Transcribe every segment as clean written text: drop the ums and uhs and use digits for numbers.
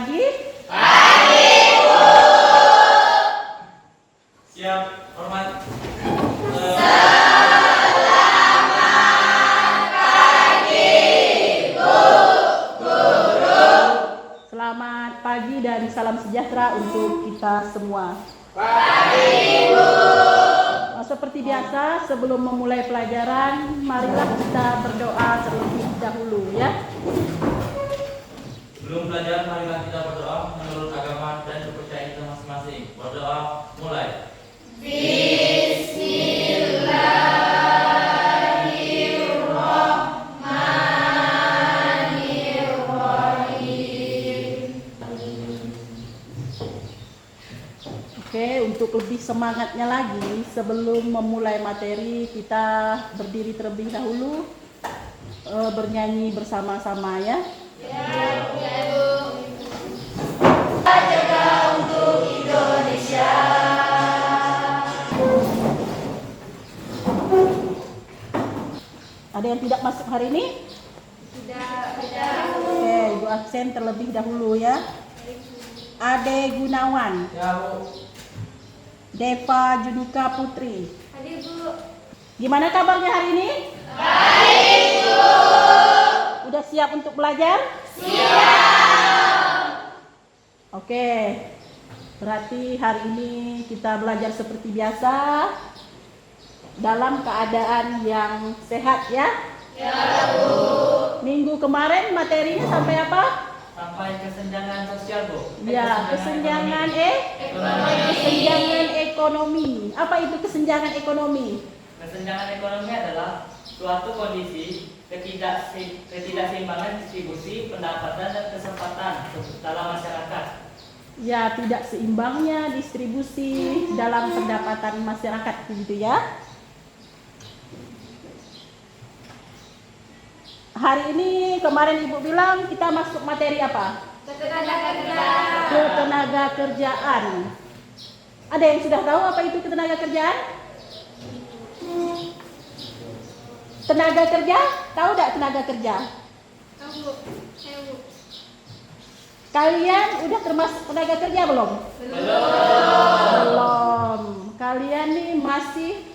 pagi. Siap, hormat. Selamat pagi dan salam sejahtera untuk kita semua. Seperti biasa, sebelum memulai pelajaran, marilah kita berdoa terlebih dahulu ya. Sebelum belajar, marilah kita berdoa menurut agama dan kepercayaan kita masing-masing. Berdoa, mulai. Oke, untuk lebih semangatnya lagi, sebelum memulai materi, kita berdiri terlebih dahulu, bernyanyi bersama-sama ya. Ada yang tidak masuk hari ini? Tidak. Oke, ibu absen terlebih dahulu ya. Ade Gunawan. Ya, Bu. Deva Juduka Putri. Hadir, Bu. Gimana kabarnya hari ini? Baik, Bu. Udah siap untuk belajar? Siap. Oke. Berarti hari ini kita belajar seperti biasa dalam keadaan yang sehat ya? Ya, Bu. Minggu kemarin materinya sampai apa? Sampai kesenjangan sosial, Bu. Ya, kesenjangan ekonomi. Apa itu kesenjangan ekonomi? Kesenjangan ekonomi adalah suatu kondisi ketidakseimbangan distribusi pendapatan dan kesempatan dalam masyarakat. Ya, tidak seimbangnya distribusi dalam pendapatan masyarakat gitu ya. Hari ini kemarin Ibu bilang kita masuk materi apa? Ketenaga kerjaan. Ada yang sudah tahu apa itu ketenaga kerjaan? Tenaga kerja? Tahu tidak tenaga kerja? Tahu, Bu. Saya, Bu. Kalian udah termasuk tenaga kerja belum? Belum. Kalian nih masih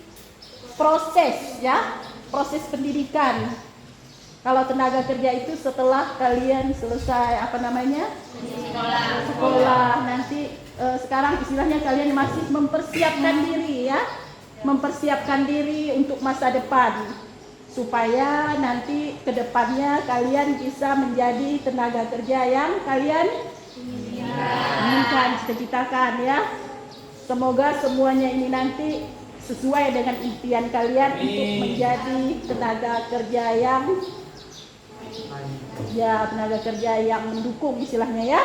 proses ya, proses pendidikan. Kalau tenaga kerja itu setelah kalian selesai sekolah. Nanti sekarang istilahnya kalian masih mempersiapkan diri ya, mempersiapkan diri untuk masa depan supaya nanti kedepannya kalian bisa menjadi tenaga kerja yang kalian inginkan, cita-citakan ya. Semoga semuanya ini nanti sesuai dengan impian kalian untuk menjadi tenaga kerja yang mendukung istilahnya ya.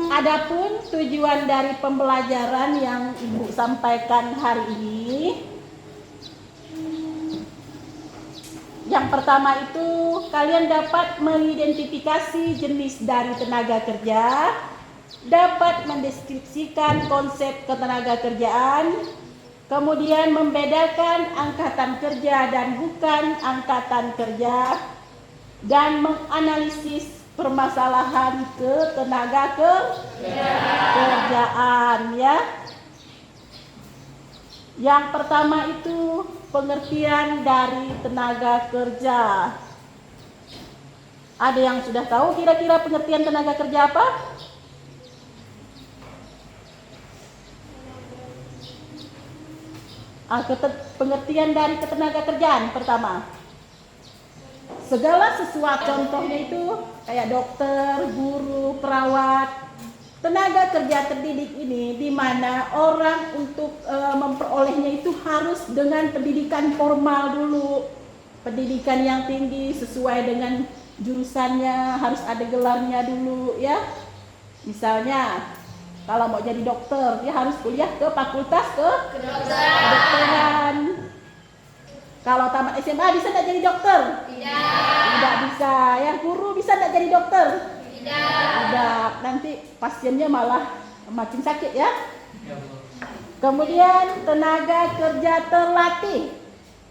Adapun tujuan dari pembelajaran yang Ibu sampaikan hari ini, yang pertama itu kalian dapat mengidentifikasi jenis dari tenaga kerja, dapat mendeskripsikan konsep ketenaga kerjaan, kemudian membedakan angkatan kerja dan bukan angkatan kerja, dan menganalisis permasalahan ketenaga kerjaan ya. Yang pertama itu pengertian dari tenaga kerja. Ada yang sudah tahu kira-kira pengertian tenaga kerja apa? Pengertian dari ketenaga kerjaan pertama. Segala sesuatu, contohnya itu kayak dokter, guru, perawat. Tenaga kerja terdidik ini di mana orang untuk memperolehnya itu harus dengan pendidikan formal dulu. Pendidikan yang tinggi sesuai dengan jurusannya, harus ada gelarnya dulu ya. Misalnya kalau mau jadi dokter, dia harus kuliah ke fakultas kedokteran. Kalau tamat SMA bisa tidak jadi dokter? Tidak bisa. Yang guru bisa tidak jadi dokter? Tidak. Nanti pasiennya malah makin sakit ya. Kemudian tenaga kerja terlatih.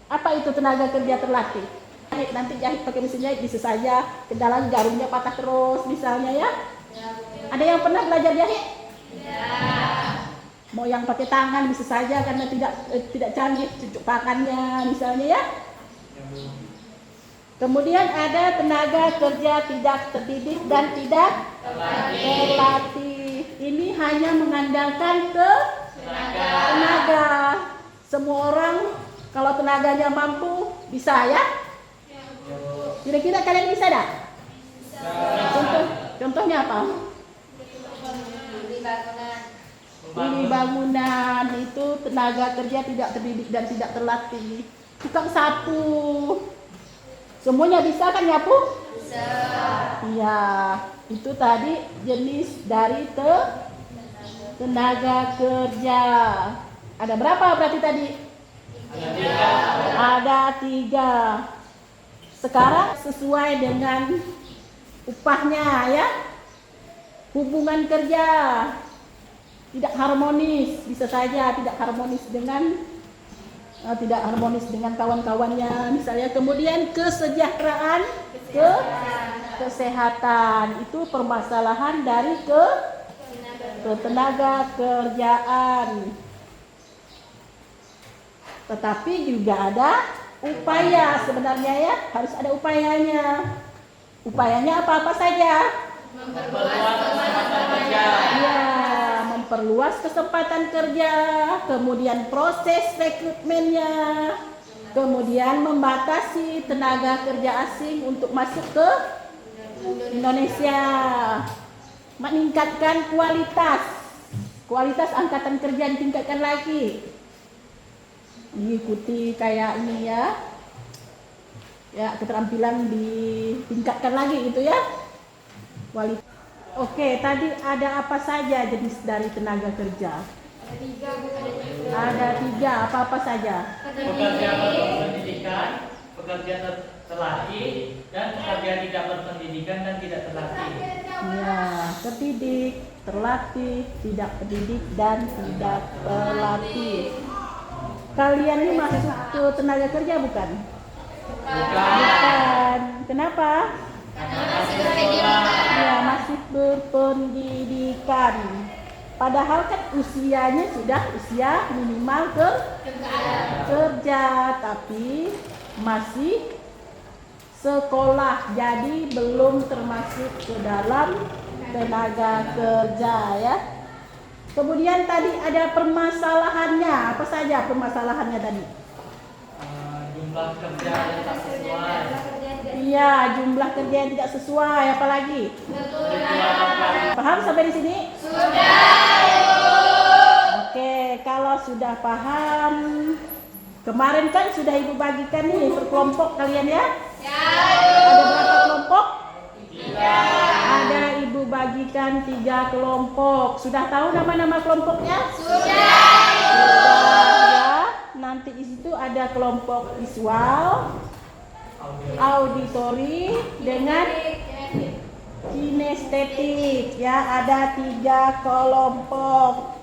Apa itu tenaga kerja terlatih? Nanti jahit pakai mesin jahit bisa saja, kendala jarumnya patah terus misalnya ya. Ada yang pernah belajar jahit? Mau yang pakai tangan bisa saja karena tidak canggih cucuk tangannya misalnya ya. Kemudian ada tenaga kerja tidak terdidik dan tidak terlatih. Ini hanya mengandalkan tenaga. Semua orang kalau tenaganya mampu bisa ya. Kira-kira kalian bisa dah? Contohnya apa? Ini bangunan itu tenaga kerja tidak terdidik dan tidak terlatih. Tukang sapu, semuanya bisa kan nyapu? Bisa. Iya, itu tadi jenis dari tenaga kerja. Ada berapa berarti tadi? Ada 3. Sekarang sesuai dengan upahnya ya. Hubungan kerja tidak harmonis, bisa saja tidak harmonis dengan kawan-kawannya misalnya. Kemudian kesejahteraan, kesehatan itu permasalahan dari ketenaga kerjaan. Tetapi juga ada upaya sebenarnya ya, harus ada upayanya. Upayanya apa saja? Memperluas kesempatan kerja, kemudian proses rekrutmennya, kemudian membatasi tenaga kerja asing untuk masuk ke Indonesia, meningkatkan kualitas angkatan kerja ditingkatkan lagi, diikuti kayak ini ya, keterampilan ditingkatkan lagi gitu ya, kualitas. Oke, tadi ada apa saja jenis dari tenaga kerja? Ada 3, apa-apa saja? Pekerja berpendidikan, pekerja terlatih, dan pekerja tidak berpendidikan dan tidak terlatih. Ya, terdidik, terlatih, tidak terdidik, dan tidak terlatih. Kalian ini masuk ke tenaga kerja bukan? Bukan. Kenapa? Ya, masih berpendidikan. Padahal kan usianya sudah usia minimal kerja, tapi masih sekolah, jadi belum termasuk ke dalam tenaga kerja ya. Kemudian tadi ada permasalahannya. Apa saja permasalahannya tadi? Jumlah kerja yang tak sesuai. Iya, jumlah kerja yang tidak sesuai, apalagi? Paham sampai di sini? Sudah. Oke, kalau sudah paham, kemarin kan sudah Ibu bagikan nih per kelompok kalian ya? Ada berapa kelompok? 3. Ada Ibu bagikan 3 kelompok. Sudah tahu nama-nama kelompoknya? Sudah. Ya. Nanti di situ ada kelompok visual, auditori dengan kinestetik ya, ada 3 kelompok.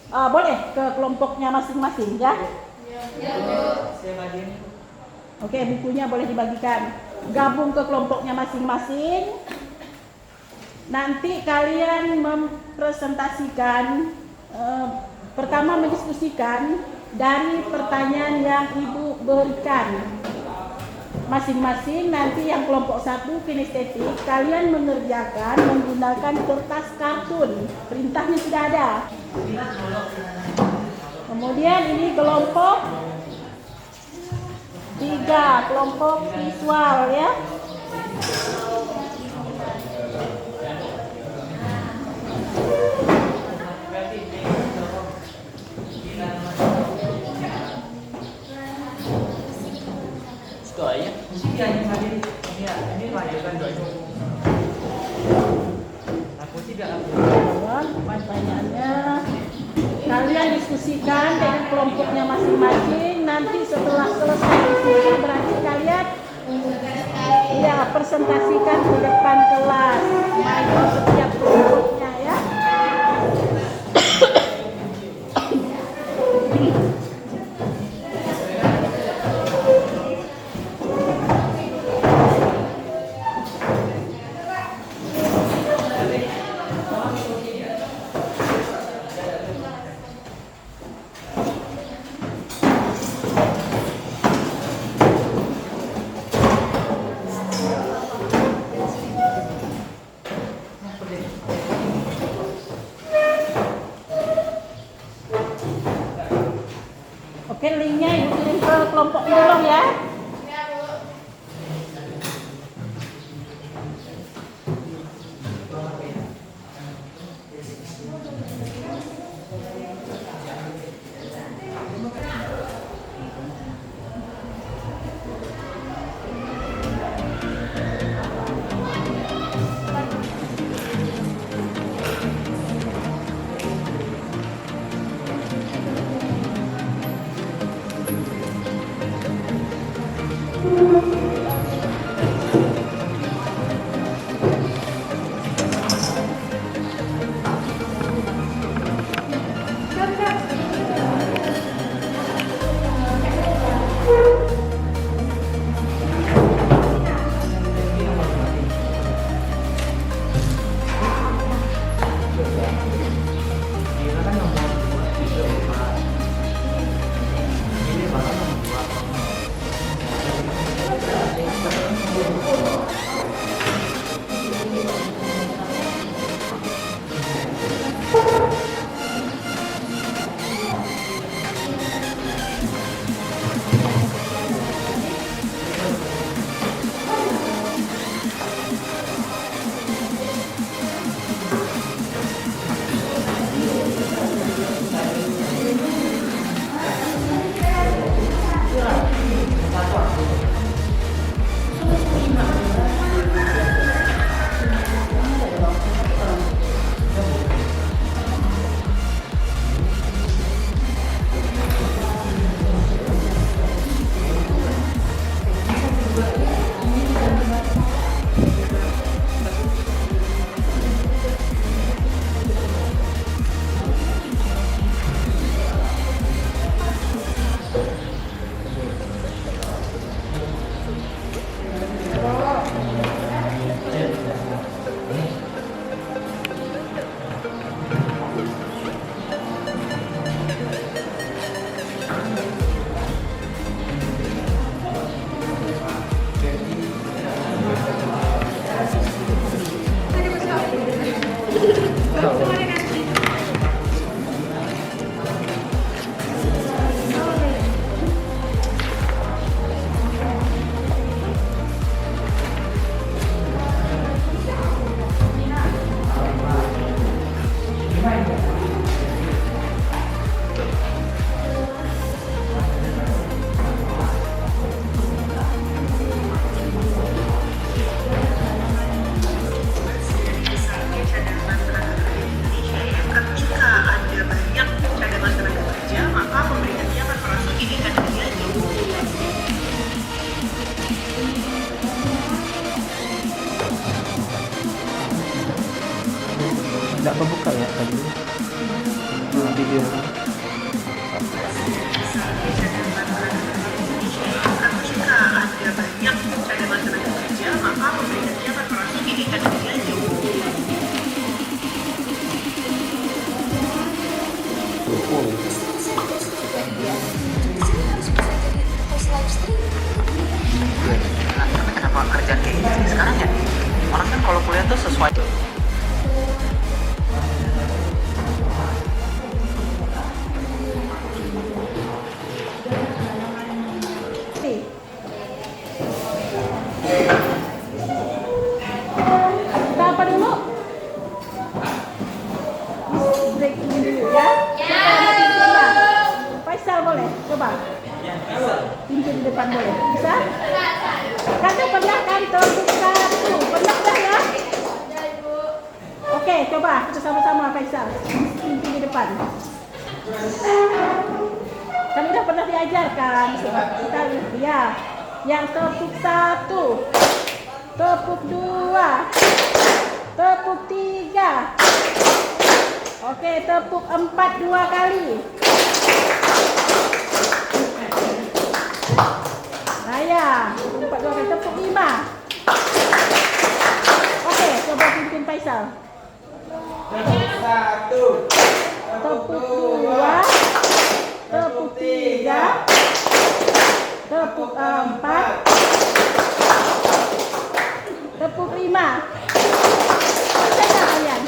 Boleh ke kelompoknya masing-masing ya? Oke, bukunya boleh dibagikan. Gabung ke kelompoknya masing-masing. Nanti kalian mempresentasikan, pertama mendiskusikan dari pertanyaan yang Ibu berikan. Masing-masing nanti yang kelompok 1 kinestetik, kalian mengerjakan menggunakan kertas kartun. Perintahnya sudah ada. Kemudian ini kelompok 3, kelompok visual ya. Pertanyaannya kalian diskusikan dengan kelompoknya masing-masing. Nanti setelah selesai diskusi berarti kalian presentasikan di depan kelas main setiap kelompoknya ya. Oke, linknya Ibu kirim ke kelompok penolong ya. Ya, Bu. Nggak kebuka ya tadi video. Kenapa kerjaan kayak gini sekarang ya? Orang kan kalau kuliah tuh sesuai. Kita apa dulu? Break dulu ya. Faisal boleh? Coba. Pimpin di depan boleh? Bisa? Kan pernah kan terbuka tuh, pernah kan ya? Oke, coba kita sama-sama Faisal. Pimpin di depan. Kan udah pernah diajarkan. Kita ya. Yang tepuk 1, tepuk 2, tepuk 3. Oke, tepuk 4 2 kali. Saya, tepuk 4 2 kali, tepuk 5. Oke, coba pimpin Faisal. Tepuk 2, tepuk 3, tepuk 4, tepuk 5. Selesai nggak kalian?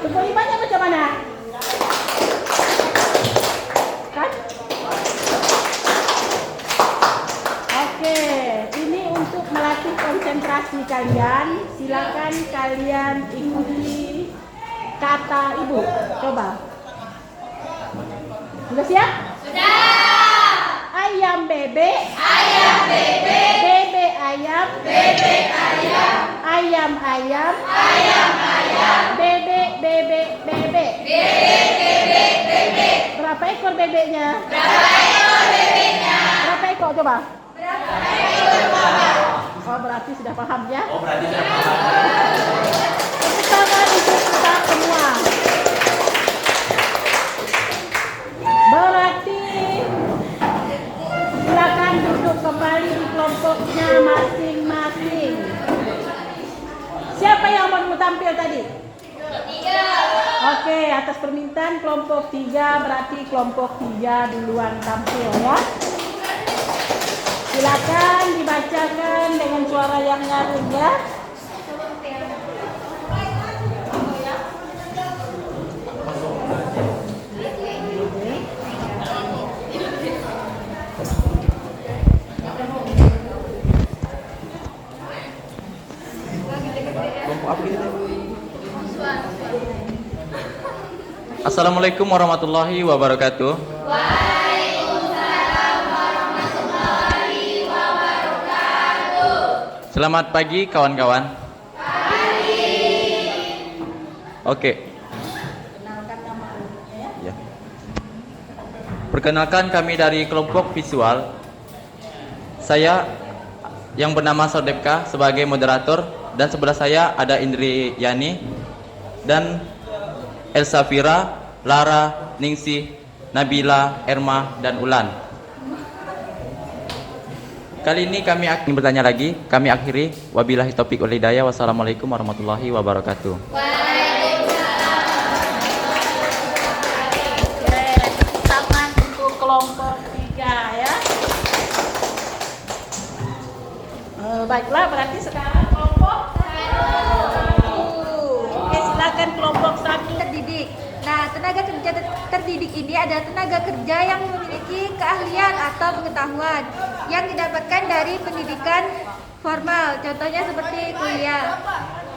Tepuk 5-nya macam mana? Kan? konsentrasi kalian. Silakan kalian ikuti kata ibu. Coba. Sudah siap? Sudah. Ayam bebek. Ayam bebek. Bebek ayam. Bebek ayam. Ayam ayam. Ayam ayam. Bebek bebek bebek. Bebek bebek bebek. Berapa ekor bebeknya? Berapa ekor bebeknya? Berapa ekor coba? Berapa ekor coba? Oh, berarti sudah paham ya? Oh, berarti sudah paham. Tepuk tangan untuk kita semua. Berarti silakan duduk kembali di kelompoknya masing-masing. Siapa yang mau tampil tadi? Oke, atas permintaan kelompok 3 berarti kelompok 3 duluan tampil ya. Silakan dibacakan dengan suara yang nyaring ya. Assalamualaikum warahmatullahi wabarakatuh. Selamat pagi kawan-kawan. Oke. Ya. Perkenalkan kami dari kelompok visual. Saya yang bernama Sodepka sebagai moderator dan sebelah saya ada Indri Yani dan Elsa Fira, Lara, Ningsih, Nabila, Erma, dan Ulan. Kali ini kami akan bertanya lagi. Kami akhiri. Wabillahi taufiq wal hidayah. Wassalamualaikum warahmatullahi wabarakatuh. Tangan untuk kelompok 3 ya. Baiklah, berarti sekarang kelompok 1. Oke, silakan kelompok 1. Terdidik. Nah, tenaga kerja terdidik ini adalah tenaga kerja yang memiliki keahlian atau pengetahuan yang didapatkan dari pendidikan formal. Contohnya seperti kuliah.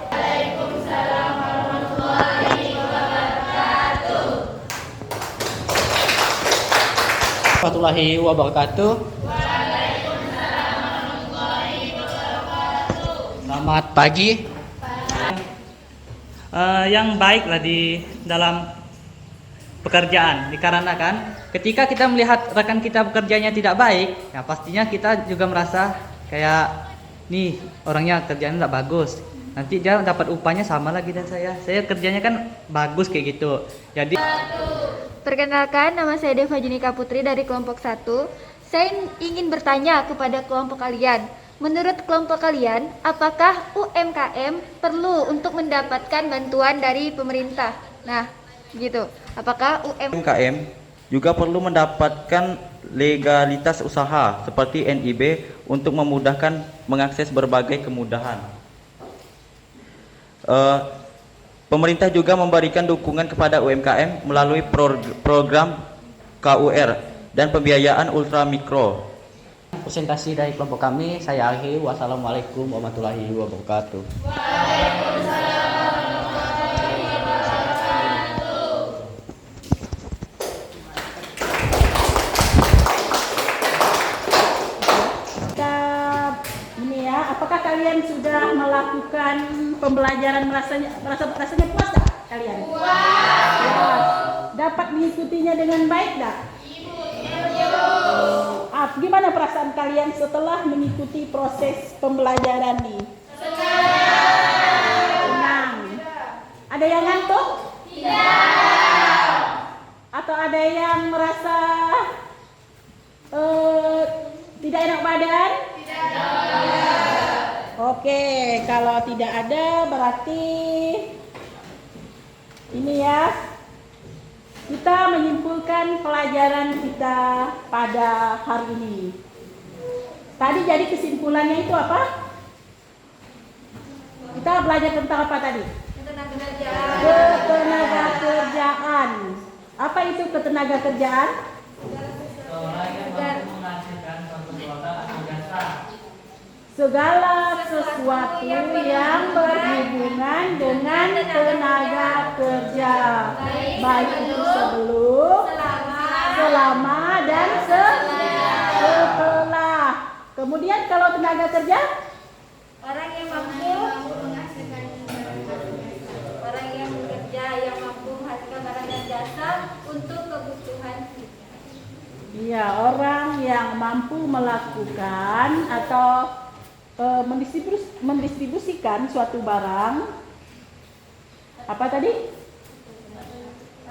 Waalaikumsalam warahmatullahi wabarakatuh. Warahmatullahi wabarakatuh. Selamat pagi. Yang baiklah di dalam pekerjaan, dikarenakan ketika kita melihat rekan kita bekerjanya tidak baik, ya pastinya kita juga merasa kayak nih orangnya kerjanya tidak bagus. Nanti dia dapat upahnya sama lagi dan saya kerjanya kan bagus kayak gitu. Jadi Perkenalkan, nama saya Deva Junika Putri dari kelompok 1. Saya ingin bertanya kepada kelompok kalian. Menurut kelompok kalian, apakah UMKM perlu untuk mendapatkan bantuan dari pemerintah? Nah, gitu. Apakah UMKM juga perlu mendapatkan legalitas usaha seperti NIB untuk memudahkan mengakses berbagai kemudahan. Pemerintah juga memberikan dukungan kepada UMKM melalui program KUR dan pembiayaan ultramikro. presentasi dari kelompok kami saya akhiri. Wassalamualaikum warahmatullahi wabarakatuh. Ini ya, apakah kalian sudah melakukan pembelajaran rasanya puas tak kalian? Puas. Dapat mengikutinya dengan baik tak? Gimana perasaan kalian setelah mengikuti proses pembelajaran ini? Senang. Ada yang ngantuk? Tidak. Atau ada yang merasa tidak enak badan? Tidak. Oke, kalau tidak ada berarti ini ya. Kita menyimpulkan pelajaran kita pada hari ini. Tadi jadi kesimpulannya itu apa? Kita belajar tentang apa tadi? Ketenaga kerjaan. Apa itu ketenaga kerjaan? segala sesuatu yang berhubungan dengan tenaga kerja, baik itu sebelum, selama, dan setelah. Kemudian kalau tenaga kerja, orang yang mampu menghasilkan orang yang bekerja yang mampu menghasilkan barang dan jasa untuk kebutuhan hidup. iya, orang yang mampu melakukan atau mendistribusikan suatu barang, apa tadi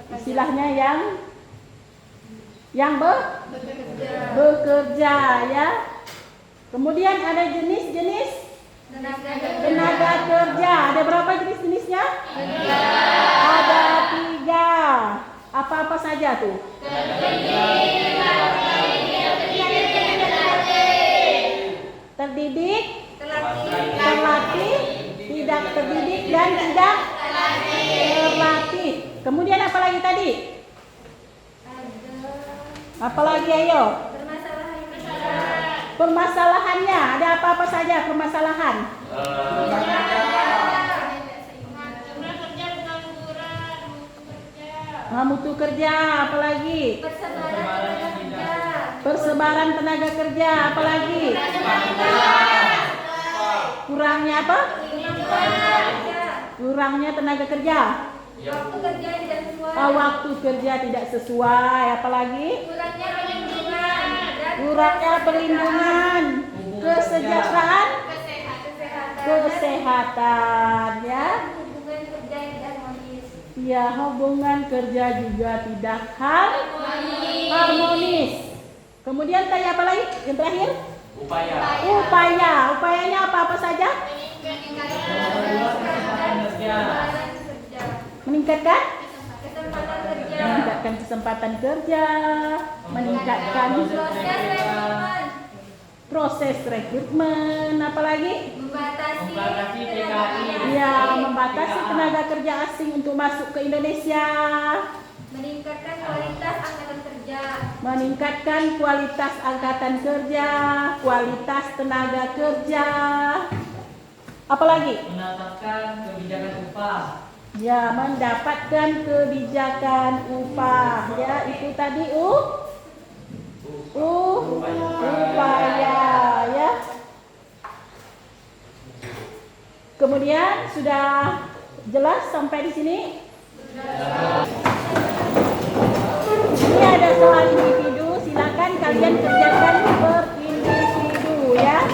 istilahnya, yang bekerja ya. Kemudian ada jenis-jenis tenaga kerja. Ada berapa jenis-jenisnya? Ada 3. Apa-apa saja tuh? Terdidik, terlatih, tidak terdidik, dan tidak terlatih. Kemudian apa lagi tadi? Apa lagi, ayo? Permasalahannya, ada apa-apa saja permasalahan? Mutu kerja, apa lagi? Persebaran tenaga kerja, apa lagi? Kurangnya apa? Kurangnya tenaga kerja. Waktu kerja tidak sesuai. Waktu kerja tidak sesuai, apa lagi? Kurangnya perlindungan. Kurangnya perlindungan, kesejahteraan, kesehatan, ya. Hubungan kerja yang tidak harmonis. Ya, hubungan kerja juga tidak harmonis. Kemudian tanya apa lagi? Yang terakhir? Upayanya apa-apa saja? Meningkatkan kesempatan kerja, meningkatkan proses rekrutmen, apalagi? Membatasi Ya, membatasi tenaga kerja asing untuk masuk ke Indonesia, meningkatkan kualitas angkatan kerja, meningkatkan kualitas angkatan kerja, kualitas tenaga kerja, apalagi? Menetapkan kebijakan upah. Ya, mendapatkan kebijakan upah. Ya, itu tadi upaya ya. Kemudian sudah jelas sampai di sini? Ini ada soal individu, silakan kalian kerjakan per individu ya.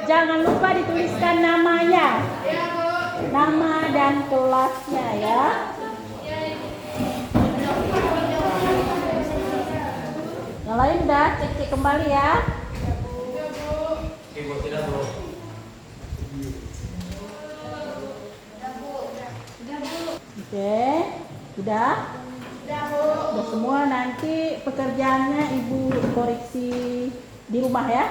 Jangan lupa dituliskan namanya, nama dan kelasnya ya. Yang lain udah cek kembali ya. Oke, udah semua. Nanti pekerjaannya ibu koreksi di rumah ya.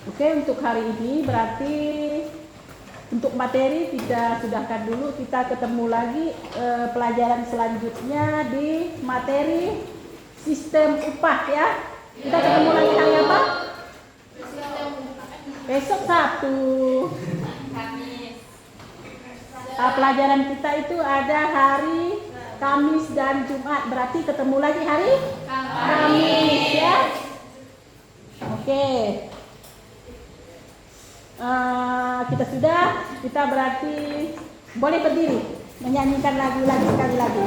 Oke, untuk hari ini berarti untuk materi kita sudahkan dulu. Kita ketemu lagi pelajaran selanjutnya di materi sistem upah ya. Kita ketemu lagi hari apa? Besok Sabtu. Pelajaran kita itu ada hari Kamis dan Jumat. Berarti ketemu lagi hari Kamis ya. Oke. Kita berarti boleh berdiri menyanyikan lagu lagi sekali lagi.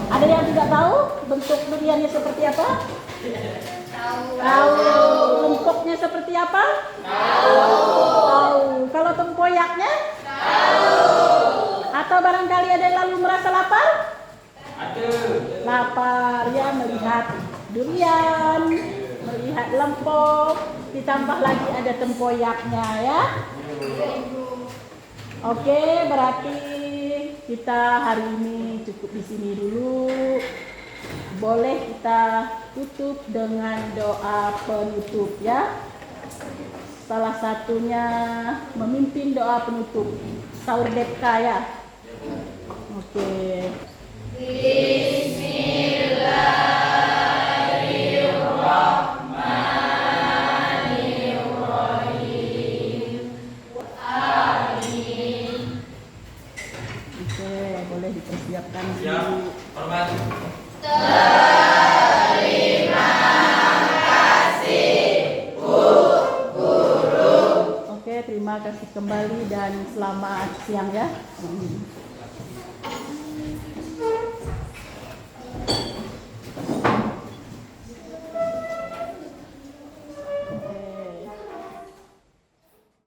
Ada yang tidak tahu bentuk duriannya seperti apa? Tahu. Lengkoknya seperti apa? Tahu. Kalau tempoyaknya? Tahu. Atau barangkali ada yang lalu merasa lapar? lapar ya, melihat durian, melihat lempok, ditambah lagi ada tempoyaknya ya. Oke, berarti kita hari ini cukup di sini dulu. Boleh kita tutup dengan doa penutup ya. Salah satunya memimpin doa penutup sahur Depka ya. Oke. Oke, boleh dipersiapkan dulu. Hormat. Oke, terima kasih kembali dan selamat siang ya.